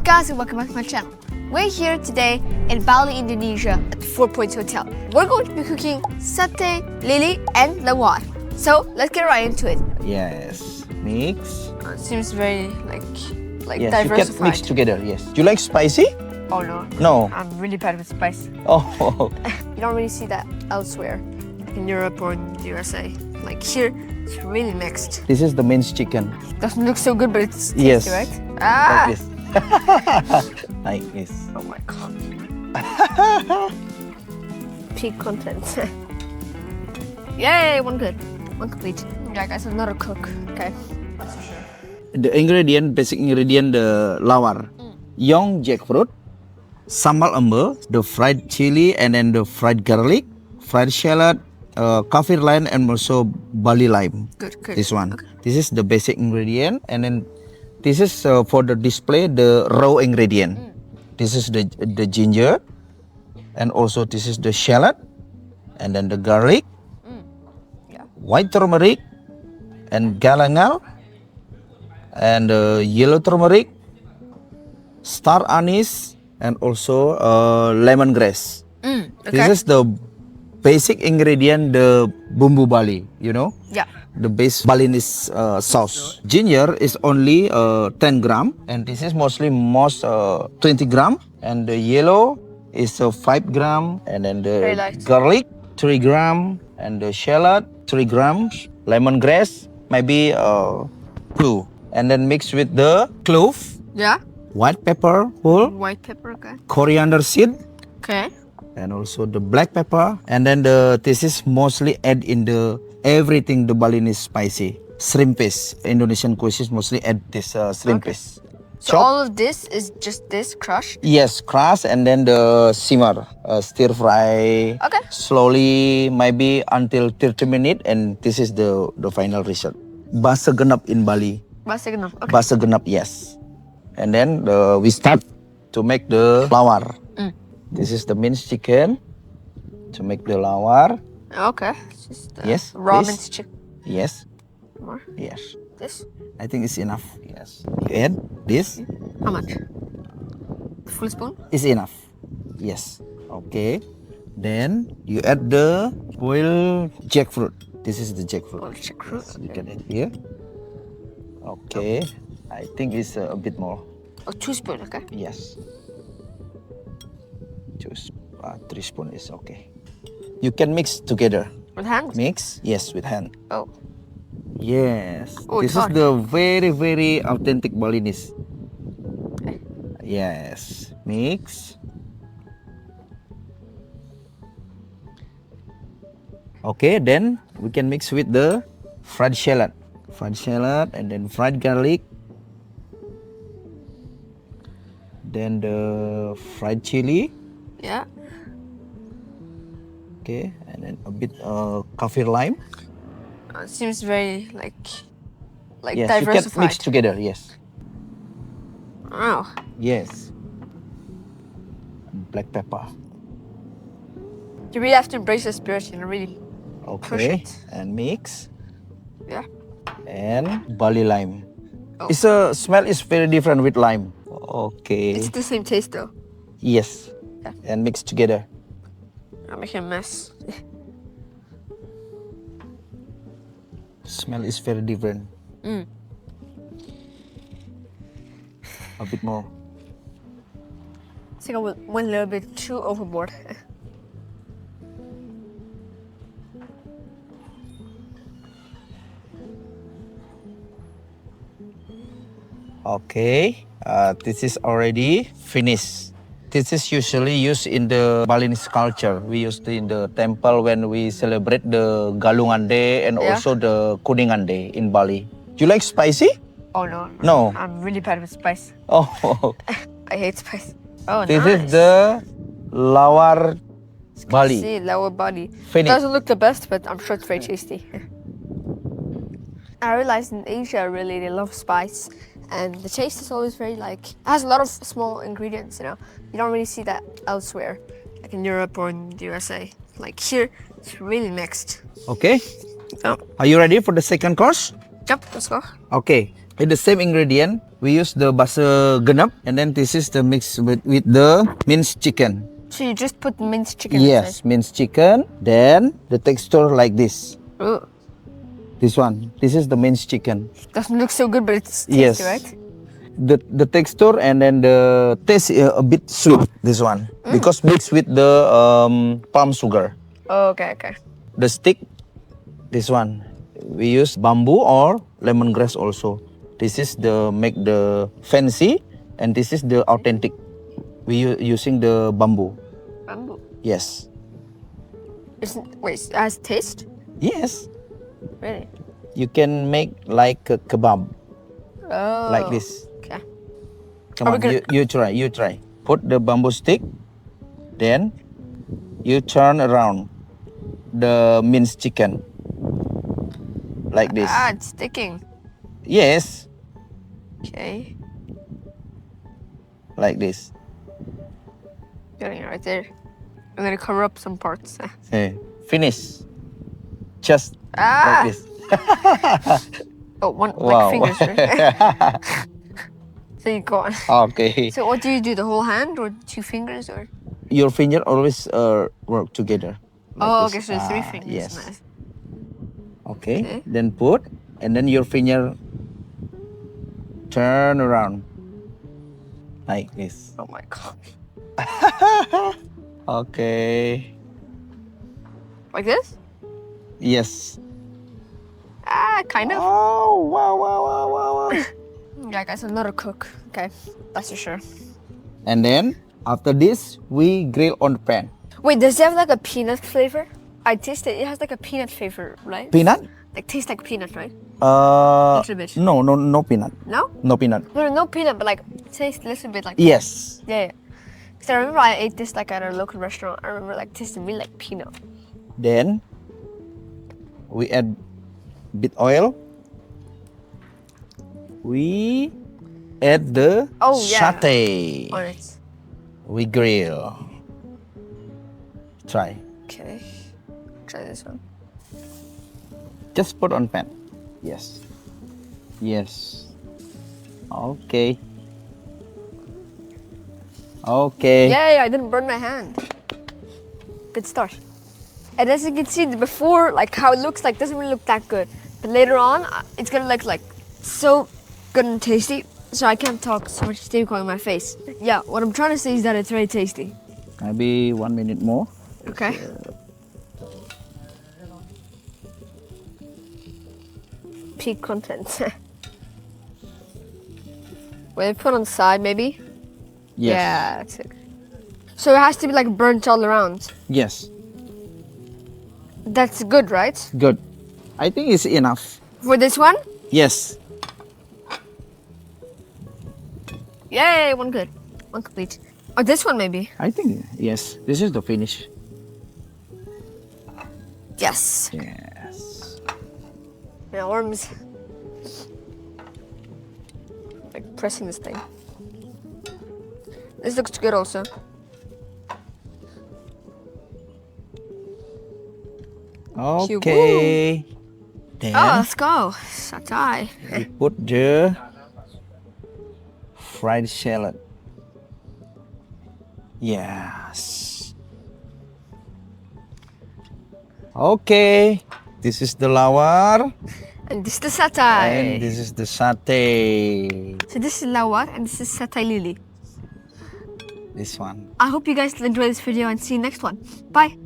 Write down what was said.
guys, and welcome back to my channel. We're here today in Bali, Indonesia at the 4 Points Hotel. We're going to be cooking Satay, Lilit, and Lawar. So let's get right into it. Yes, mix. It seems very Yes, diversified. you can mix together. Yes. Do you like spicy? Oh no. No. I'm really bad with spice. Oh. You don't really see that elsewhere, like in Europe or in the USA. Like here, it's really mixed. This is the minced chicken. Doesn't look so good, but it's tasty, Yes. right? Like this. Like this. Oh my god. Peak content. Yay, one good. One complete. Yeah, guys, I'm not a cook. Okay. The basic ingredient, the lawar, young jackfruit, sambal amber, the fried chili, and then the fried garlic, fried shallot, kaffir lime, and also Bali lime. Good. This one. Okay. This is the basic ingredient, and then this is for the display the raw ingredient. This is the ginger, and also this is the shallot, and then the garlic, Yeah. white turmeric, and galangal, and yellow turmeric, star anise, and also lemongrass. Okay. This is the basic ingredient, the bumbu Bali, you know? Yeah. The base Balinese sauce. Ginger is only 10 gram, and this is most 20 gram, and the yellow is 5 gram, and then Very the light. garlic 3 gram, and the shallot 3 grams, lemongrass maybe 2, and then mix with the clove, Yeah. white pepper whole, White pepper. Okay. coriander seed, Okay. and also the black pepper, and then this is mostly add in the everything the Balinese spicy. Shrimp paste. Indonesian cuisine mostly add this shrimp Okay. paste. So all of this is just this crushed? Yes, crush, and then the simmer, stir fry. Okay. Slowly, maybe until 30 minutes, and this is the final result. Basa genap in Bali. Basta enough. Okay. Basa genap, yes. And then we start to make the lawar. This is the minced chicken to make the lawar. Okay. Just, Yes, raw this. minced chicken. Yes, More. yes. This. I think it's enough. Yes. You add this. How much? Full spoon? It's enough. Yes. Okay. Then you add the boiled jackfruit. This is the jackfruit. Boiled jackfruit, Yes, you okay. can add here. Okay. I think it's a bit more. Oh, 2 spoon. Okay. Yes. Just 3 spoon is okay. You can mix together. With hand? Mix. Yes, with hand. Oh. Yes. Oh, This it's is hot. the very authentic Balinese. Okay. Yes. Mix. Okay, then we can mix with the fried shallot. Fried shallot, and then fried garlic. Then the fried chili. Yeah. Okay, and then a bit kaffir lime. It seems very Yes, you can diversified. mix together. Yes. Wow. Yes. Black pepper. You really have to embrace the spirit and really push Okay, it. and mix. Yeah. And Bali lime. Oh. It's a smell is very different with lime. Okay. It's the same taste though. Yes. Yeah. And mix together. I'm making a mess. Smell is very different. A bit more. I think I went a little bit too overboard. Okay. This is already finished. This is usually used in the Balinese culture. We use it in the temple when we celebrate the Galungan Day and Yeah. also the Kuningan Day in Bali. Do you like spicy? Oh no. No. I'm really bad with spice. Oh, I hate spice. Oh, this nice. is the Lawar Bali. See, lower body. Finished. Doesn't look the best, but I'm sure it's very tasty. I realized in Asia, really, they love spice. And the taste is always very it has a lot of small ingredients, you know. You don't really see that elsewhere, like in Europe or in the USA. Like here, it's really mixed. Okay. Oh. Are you ready for the second course? Yep, let's go. Okay. With the same ingredient, we use the basa genep, and then this is the mix with the minced chicken. So you just put minced chicken Yes, minced chicken. Then the texture like this. inside? Ooh. This one. This is the minced chicken. Doesn't look so good, but it's tasty, Yes. right? The texture and then the taste a bit sweet. This one because mixed with the palm sugar. Oh, okay, okay. The stick. This one. We use bamboo or lemongrass also. This is the make the fancy, and this is the authentic. We using the bamboo. Bamboo. Yes. Wait, it has taste? Yes. Really? You can make like a kebab Oh. like this. Okay. Come Are we on, gonna- you try. You try. Put the bamboo stick. Then you turn around the minced chicken like this. Ah, it's sticking. Yes, Okay. like this. Getting it right there. I'm gonna cover up some parts. Hey, finish. Just Ah! like this. Oh, one Wow. like fingers, right? So you go on. Okay. So what do you do? The whole hand or 2 fingers or? Your finger always work together. like Oh, this. okay, so 3 Ah, fingers. Yes. Nice. Okay. Okay. Then put, and then your finger turn around like this. Oh my god. Okay. Like this? Yes. Ah, kind of. Oh, wow, wow, wow, wow, wow. Yeah, guys, I'm not a cook. Okay, that's for sure. And then after this, we grill on the pan. Wait, does it have like a peanut flavor? I tasted it. It has like a peanut flavor, right? Peanut? Like tastes like peanut, right? Little bit. No peanut. No? No peanut. No peanut, but like tastes a little bit like. Yes. Yeah. Because I remember I ate this like at a local restaurant. I remember like tasting really like peanut. Then we add bit oil. We add the Oh, yeah. satay. On it. We grill. Try. Okay. Try this one. Just put on pan. Yes. Yes. Okay. Okay. Yay, I didn't burn my hand. Good start. And as you can see before, like how it looks like doesn't really look that good. But later on, it's gonna look like so good and tasty. So I can't talk so much steam on my face. Yeah, what I'm trying to say is that it's very tasty. Maybe 1 minute more. Okay. Peak content. Well, put on the side maybe. Yes. Yeah, that's it. So it has to be like burnt all around. Yes. That's good, right? Good. I think it's enough. For this one? Yes. Yay, one good. One complete. Or this one maybe. I think yes. This is the finish. Yes. Yes. My arms. Like pressing this thing. This looks good also. Okay. Then Oh, let's go. Satay. we put the fried shallot. Yes. Okay. This is the lawar And this is the satay. and this is the satay. So this is lawar and this is satay lili. This one. I hope you guys enjoy this video and see you next one. Bye.